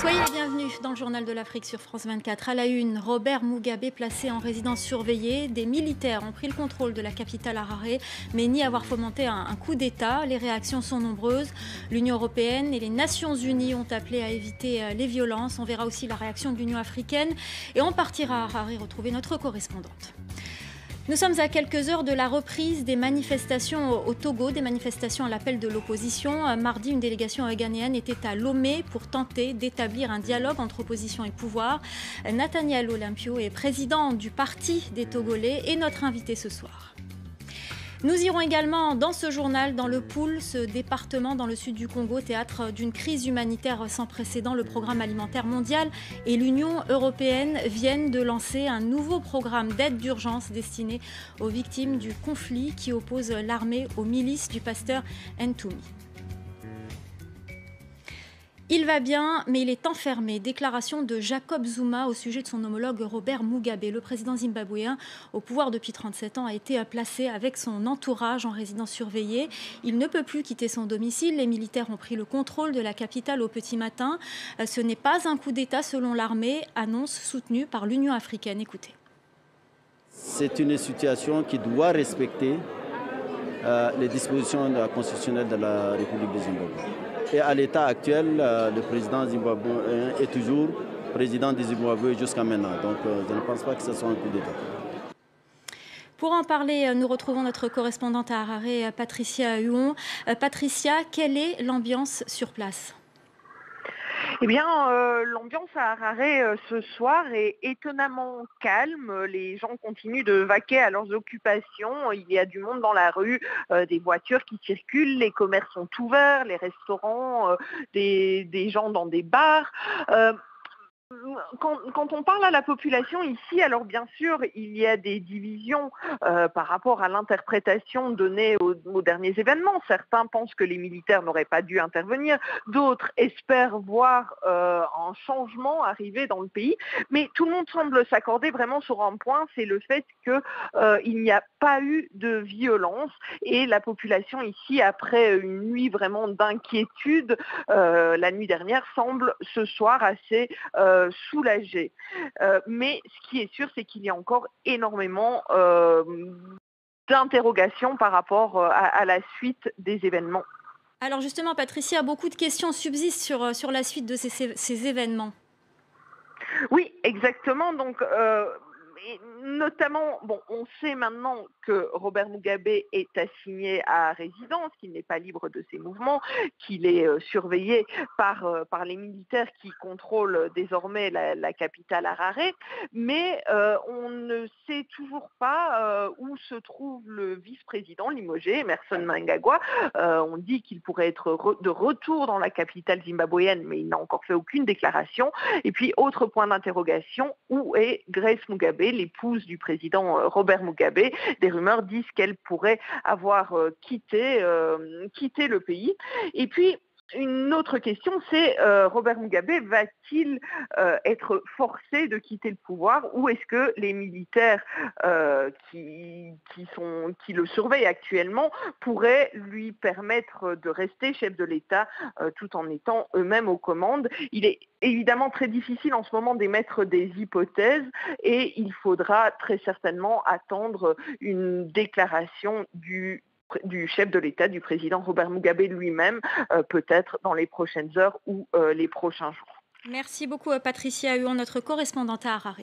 Soyez les bienvenus dans le journal de l'Afrique sur France 24. À la une, Robert Mugabe placé en résidence surveillée. Des militaires ont pris le contrôle de la capitale Harare, mais nie avoir fomenté un coup d'État. Les réactions sont nombreuses. L'Union européenne et les Nations unies ont appelé à éviter les violences. On verra aussi la réaction de l'Union africaine. Et on partira à Harare retrouver notre correspondante. Nous sommes à quelques heures de la reprise des manifestations au Togo, des manifestations à l'appel de l'opposition. Mardi, une délégation ghanéenne était à Lomé pour tenter d'établir un dialogue entre opposition et pouvoir. Nathaniel Olympio est président du Parti des Togolais et notre invité ce soir. Nous irons également dans ce journal, dans le Poul, ce département dans le sud du Congo, théâtre d'une crise humanitaire sans précédent. Le Programme alimentaire mondial et l'Union européenne viennent de lancer un nouveau programme d'aide d'urgence destiné aux victimes du conflit qui oppose l'armée aux milices du pasteur Ntoumi. Il va bien, mais il est enfermé. Déclaration de Jacob Zuma au sujet de son homologue Robert Mugabe. Le président zimbabwéen, au pouvoir depuis 37 ans, a été placé avec son entourage en résidence surveillée. Il ne peut plus quitter son domicile. Les militaires ont pris le contrôle de la capitale au petit matin. Ce n'est pas un coup d'État selon l'armée, annonce soutenue par l'Union africaine. Écoutez. C'est une situation qui doit respecter les dispositions constitutionnelles de la République du Zimbabwe. Et à l'état actuel, le président zimbabwéen est toujours président du Zimbabwe jusqu'à maintenant. Donc je ne pense pas que ce soit un coup d'État. Pour en parler, nous retrouvons notre correspondante à Harare, Patricia Huon. Patricia, quelle est l'ambiance sur place ? Eh bien, l'ambiance à Harare ce soir est étonnamment calme. Les gens continuent de vaquer à leurs occupations. Il y a du monde dans la rue, des voitures qui circulent, les commerces sont ouverts, les restaurants, des gens dans des bars. Quand on parle à la population ici, alors bien sûr, il y a des divisions par rapport à l'interprétation donnée aux derniers événements. Certains pensent que les militaires n'auraient pas dû intervenir, d'autres espèrent voir un changement arriver dans le pays. Mais tout le monde semble s'accorder vraiment sur un point, c'est le fait qu'il n'y a pas eu de violence. Et la population ici, après une nuit vraiment d'inquiétude, la nuit dernière, semble ce soir assez soulagé. Mais ce qui est sûr, c'est qu'il y a encore énormément d'interrogations par rapport à la suite des événements. Alors justement, Patricia, beaucoup de questions subsistent sur la suite de ces événements. Oui, exactement. Donc, notamment, on sait maintenant que Robert Mugabe est assigné à résidence, qu'il n'est pas libre de ses mouvements, qu'il est surveillé par les militaires qui contrôlent désormais la capitale Harare, mais on ne sait toujours pas où se trouve le vice-président limogé, Emmerson Mnangagwa. On dit qu'il pourrait être de retour dans la capitale zimbabwéenne, mais il n'a encore fait aucune déclaration. Et puis, autre point d'interrogation, où est Grace Mugabe, l'épouse du président Robert Mugabe? Des rumeurs disent qu'elle pourrait avoir quitté le pays. Et puis, une autre question, c'est Robert Mugabe va-t-il être forcé de quitter le pouvoir, ou est-ce que les militaires qui le surveillent actuellement pourraient lui permettre de rester chef de l'État tout en étant eux-mêmes aux commandes? Il est évidemment très difficile en ce moment d'émettre des hypothèses et il faudra très certainement attendre une déclaration du chef de l'État, du président Robert Mugabe lui-même, peut-être dans les prochaines heures ou les prochains jours. Merci beaucoup Patricia Huon, notre correspondante à Harare.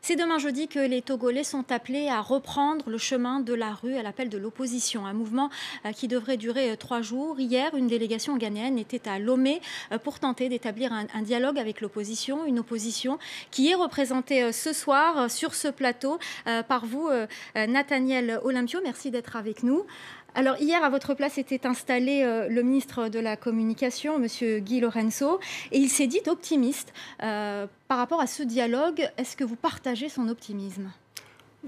C'est demain jeudi que les Togolais sont appelés à reprendre le chemin de la rue à l'appel de l'opposition. Un mouvement qui devrait durer 3 jours. Hier, une délégation ghanéenne était à Lomé pour tenter d'établir un dialogue avec l'opposition. Une opposition qui est représentée ce soir sur ce plateau par vous, Nathaniel Olympio. Merci d'être avec nous. Alors hier, à votre place était installé le ministre de la Communication, M. Guy Lorenzo, et il s'est dit optimiste par rapport à ce dialogue. Est-ce que vous partagez son optimisme ?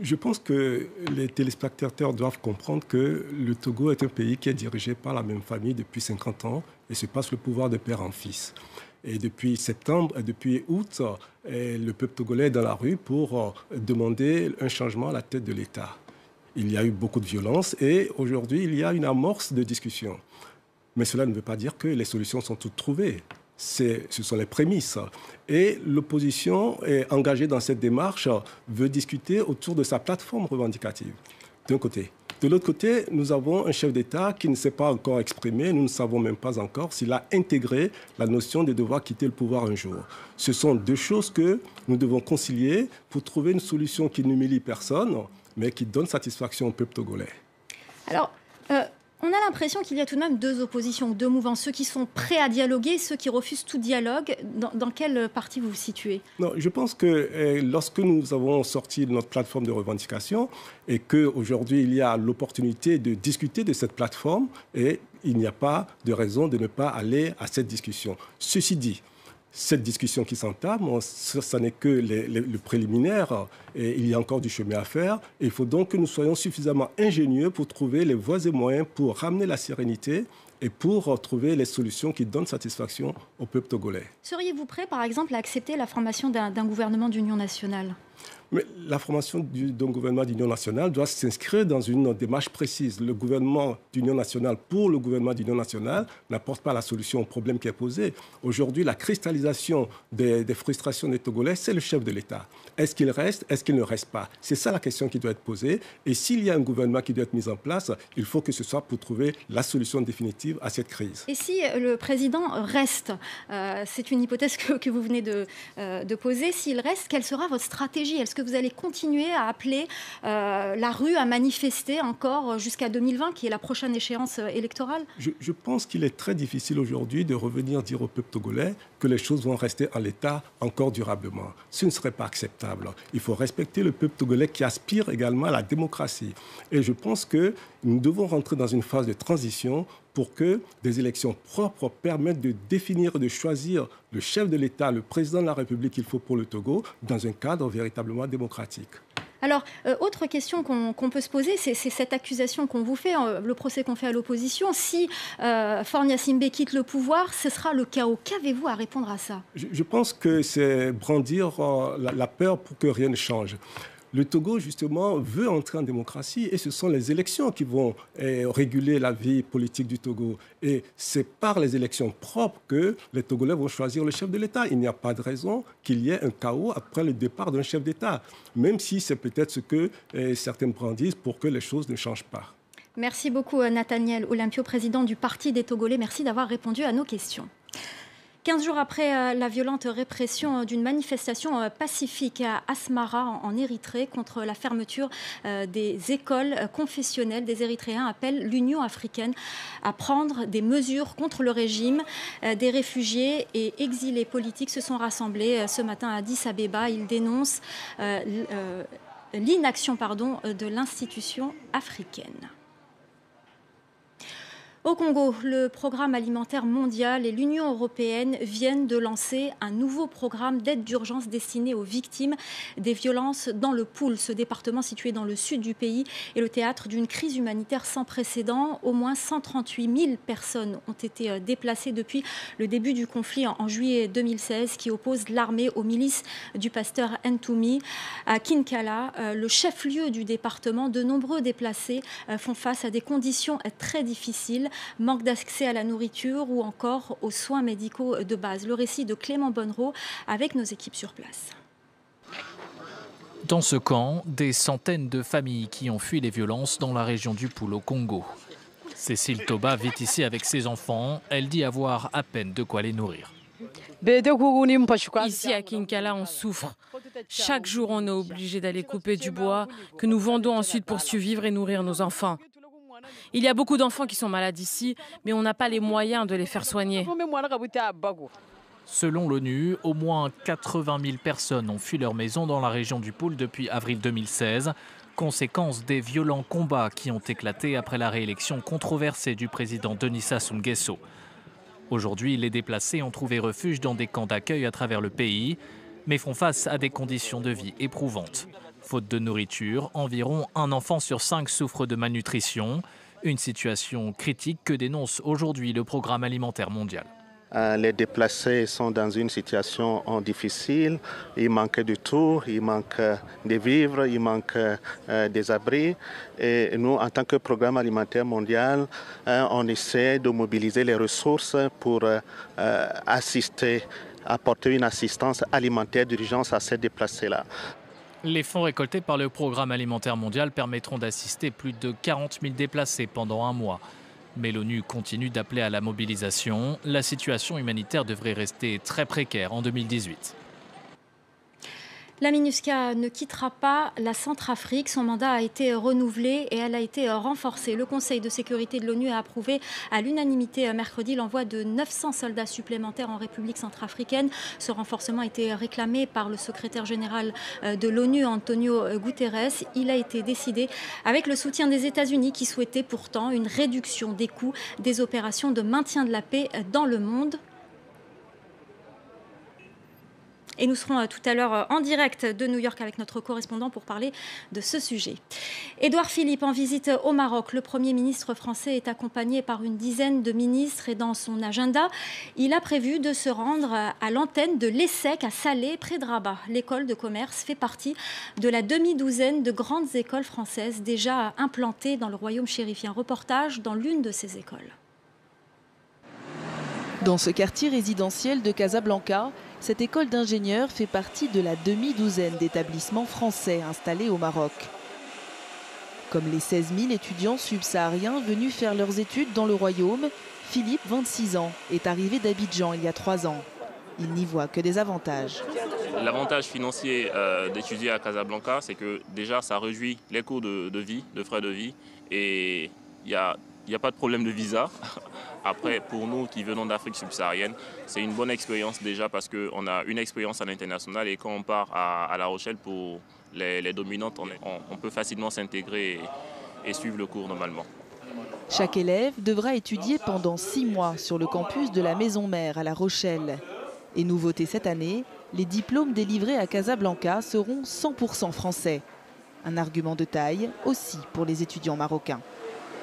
Je pense que les téléspectateurs doivent comprendre que le Togo est un pays qui est dirigé par la même famille depuis 50 ans et se passe le pouvoir de père en fils. Et depuis août, le peuple togolais est dans la rue pour demander un changement à la tête de l'État. Il y a eu beaucoup de violence et aujourd'hui, il y a une amorce de discussion. Mais cela ne veut pas dire que les solutions sont toutes trouvées. ce sont les prémices. Et l'opposition est engagée dans cette démarche, veut discuter autour de sa plateforme revendicative, d'un côté. De l'autre côté, nous avons un chef d'État qui ne s'est pas encore exprimé. Nous ne savons même pas encore s'il a intégré la notion de devoir quitter le pouvoir un jour. Ce sont deux choses que nous devons concilier pour trouver une solution qui n'humilie personne, mais qui donne satisfaction au peuple togolais. Alors, on a l'impression qu'il y a tout de même deux oppositions, deux mouvements. Ceux qui sont prêts à dialoguer, ceux qui refusent tout dialogue. Dans quelle partie vous vous situez? Non, je pense que lorsque nous avons sorti notre plateforme de revendication et qu'aujourd'hui il y a l'opportunité de discuter de cette plateforme, et il n'y a pas de raison de ne pas aller à cette discussion. Ceci dit, cette discussion qui s'entame, ça n'est que le préliminaire, et il y a encore du chemin à faire. Et il faut donc que nous soyons suffisamment ingénieux pour trouver les voies et moyens pour ramener la sérénité et pour trouver les solutions qui donnent satisfaction au peuple togolais. Seriez-vous prêt, par exemple, à accepter la formation d'un gouvernement d'union nationale ? Mais la formation d'un gouvernement d'union nationale doit s'inscrire dans une démarche précise. Le gouvernement d'union nationale pour le gouvernement d'union nationale n'apporte pas la solution au problème qui est posé. Aujourd'hui, la cristallisation des frustrations des Togolais, c'est le chef de l'État. Est-ce qu'il reste? Est-ce qu'il ne reste pas? C'est ça la question qui doit être posée. Et s'il y a un gouvernement qui doit être mis en place, il faut que ce soit pour trouver la solution définitive à cette crise. Et si le président reste, c'est une hypothèse que vous venez de poser, s'il reste, quelle sera votre stratégie? Est-ce que vous allez continuer à appeler la rue à manifester encore jusqu'à 2020, qui est la prochaine échéance électorale? Je pense qu'il est très difficile aujourd'hui de revenir dire au peuple togolais que les choses vont rester en l'état encore durablement. Ce ne serait pas acceptable. Il faut respecter le peuple togolais qui aspire également à la démocratie. Et je pense que nous devons rentrer dans une phase de transition pour que des élections propres permettent de définir et de choisir le chef de l'État, le président de la République qu'il faut pour le Togo, dans un cadre véritablement démocratique. Alors, autre question qu'on peut se poser, c'est cette accusation qu'on vous fait, le procès qu'on fait à l'opposition. Si Faure Gnassingbé quitte le pouvoir, ce sera le chaos. Qu'avez-vous à répondre à ça? Je pense que c'est brandir la peur pour que rien ne change. Le Togo, justement, veut entrer en démocratie et ce sont les élections qui vont réguler la vie politique du Togo. Et c'est par les élections propres que les Togolais vont choisir le chef de l'État. Il n'y a pas de raison qu'il y ait un chaos après le départ d'un chef d'État, même si c'est peut-être ce que certains brandissent pour que les choses ne changent pas. Merci beaucoup, Nathaniel Olympio, président du Parti des Togolais. Merci d'avoir répondu à nos questions. 15 jours après la violente répression d'une manifestation pacifique à Asmara, en Érythrée, contre la fermeture des écoles confessionnelles, des Érythréens appellent l'Union africaine à prendre des mesures contre le régime. Des réfugiés et exilés politiques se sont rassemblés ce matin à Addis Abeba. Ils dénoncent l'inaction de l'institution africaine. Au Congo, le Programme alimentaire mondial et l'Union européenne viennent de lancer un nouveau programme d'aide d'urgence destiné aux victimes des violences dans le Poul. Ce département situé dans le sud du pays est le théâtre d'une crise humanitaire sans précédent. Au moins 138 000 personnes ont été déplacées depuis le début du conflit en juillet 2016 qui oppose l'armée aux milices du pasteur Ntoumi. À Kinkala, le chef-lieu du département, de nombreux déplacés font face à des conditions très difficiles. Manque d'accès à la nourriture ou encore aux soins médicaux de base. Le récit de Clément Bonnereau avec nos équipes sur place. Dans ce camp, des centaines de familles qui ont fui les violences dans la région du Poul au Congo. Cécile Toba vit ici avec ses enfants. Elle dit avoir à peine de quoi les nourrir. Ici à Kinkala, on souffre. Chaque jour, on est obligé d'aller couper du bois que nous vendons ensuite pour survivre et nourrir nos enfants. Il y a beaucoup d'enfants qui sont malades ici, mais on n'a pas les moyens de les faire soigner. Selon l'ONU, au moins 80 000 personnes ont fui leur maison dans la région du Poul depuis avril 2016, conséquence des violents combats qui ont éclaté après la réélection controversée du président Denis Sassou Nguesso. Aujourd'hui, les déplacés ont trouvé refuge dans des camps d'accueil à travers le pays, mais font face à des conditions de vie éprouvantes. Faute de nourriture, environ 1 enfant sur 5 souffre de malnutrition, une situation critique que dénonce aujourd'hui le Programme alimentaire mondial. Les déplacés sont dans une situation difficile. Il manque de tout, il manque des vivres, il manque des abris. Et nous, en tant que Programme alimentaire mondial, on essaie de mobiliser les ressources pour apporter une assistance alimentaire d'urgence à ces déplacés-là. Les fonds récoltés par le Programme alimentaire mondial permettront d'assister plus de 40 000 déplacés pendant un mois. Mais l'ONU continue d'appeler à la mobilisation. La situation humanitaire devrait rester très précaire en 2018. La MINUSCA ne quittera pas la Centrafrique. Son mandat a été renouvelé et elle a été renforcée. Le Conseil de sécurité de l'ONU a approuvé à l'unanimité mercredi l'envoi de 900 soldats supplémentaires en République centrafricaine. Ce renforcement a été réclamé par le secrétaire général de l'ONU, Antonio Guterres. Il a été décidé avec le soutien des États-Unis qui souhaitaient pourtant une réduction des coûts des opérations de maintien de la paix dans le monde. Et nous serons tout à l'heure en direct de New York avec notre correspondant pour parler de ce sujet. Édouard Philippe en visite au Maroc. Le Premier ministre français est accompagné par une dizaine de ministres et dans son agenda, il a prévu de se rendre à l'antenne de l'ESSEC à Salé, près de Rabat. L'école de commerce fait partie de la demi-douzaine de grandes écoles françaises déjà implantées dans le royaume chérifien. Reportage dans l'une de ces écoles. Dans ce quartier résidentiel de Casablanca, cette école d'ingénieurs fait partie de la demi-douzaine d'établissements français installés au Maroc. Comme les 16 000 étudiants subsahariens venus faire leurs études dans le royaume, Philippe, 26 ans, est arrivé d'Abidjan il y a 3 ans. Il n'y voit que des avantages. L'avantage financier d'étudier à Casablanca, c'est que déjà ça réduit les coûts de vie, de frais de vie, et il n'y a pas de problème de visa. Après, pour nous qui venons d'Afrique subsaharienne, c'est une bonne expérience déjà parce qu'on a une expérience à l'international et quand on part à La Rochelle pour les dominantes, on peut facilement s'intégrer et suivre le cours normalement. Chaque élève devra étudier pendant 6 mois sur le campus de la Maison Mère à La Rochelle. Et nouveauté cette année, les diplômes délivrés à Casablanca seront 100% français. Un argument de taille aussi pour les étudiants marocains.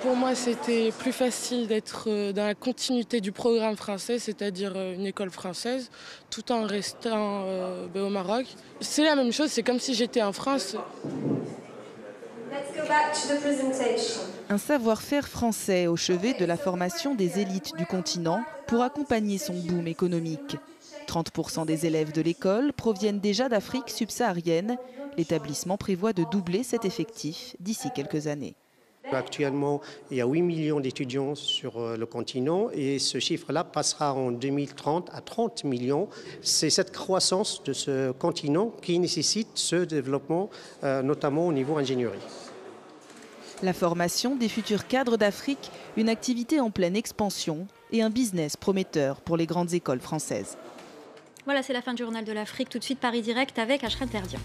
Pour moi, c'était plus facile d'être dans la continuité du programme français, c'est-à-dire une école française, tout en restant au Maroc. C'est la même chose, c'est comme si j'étais en France. Un savoir-faire français au chevet de la formation des élites du continent pour accompagner son boom économique. 30% des élèves de l'école proviennent déjà d'Afrique subsaharienne. L'établissement prévoit de doubler cet effectif d'ici quelques années. Actuellement, il y a 8 millions d'étudiants sur le continent et ce chiffre-là passera en 2030 à 30 millions. C'est cette croissance de ce continent qui nécessite ce développement, notamment au niveau ingénierie. La formation des futurs cadres d'Afrique, une activité en pleine expansion et un business prometteur pour les grandes écoles françaises. Voilà, c'est la fin du journal de l'Afrique. Tout de suite, Paris Direct avec Ashrin Terdian.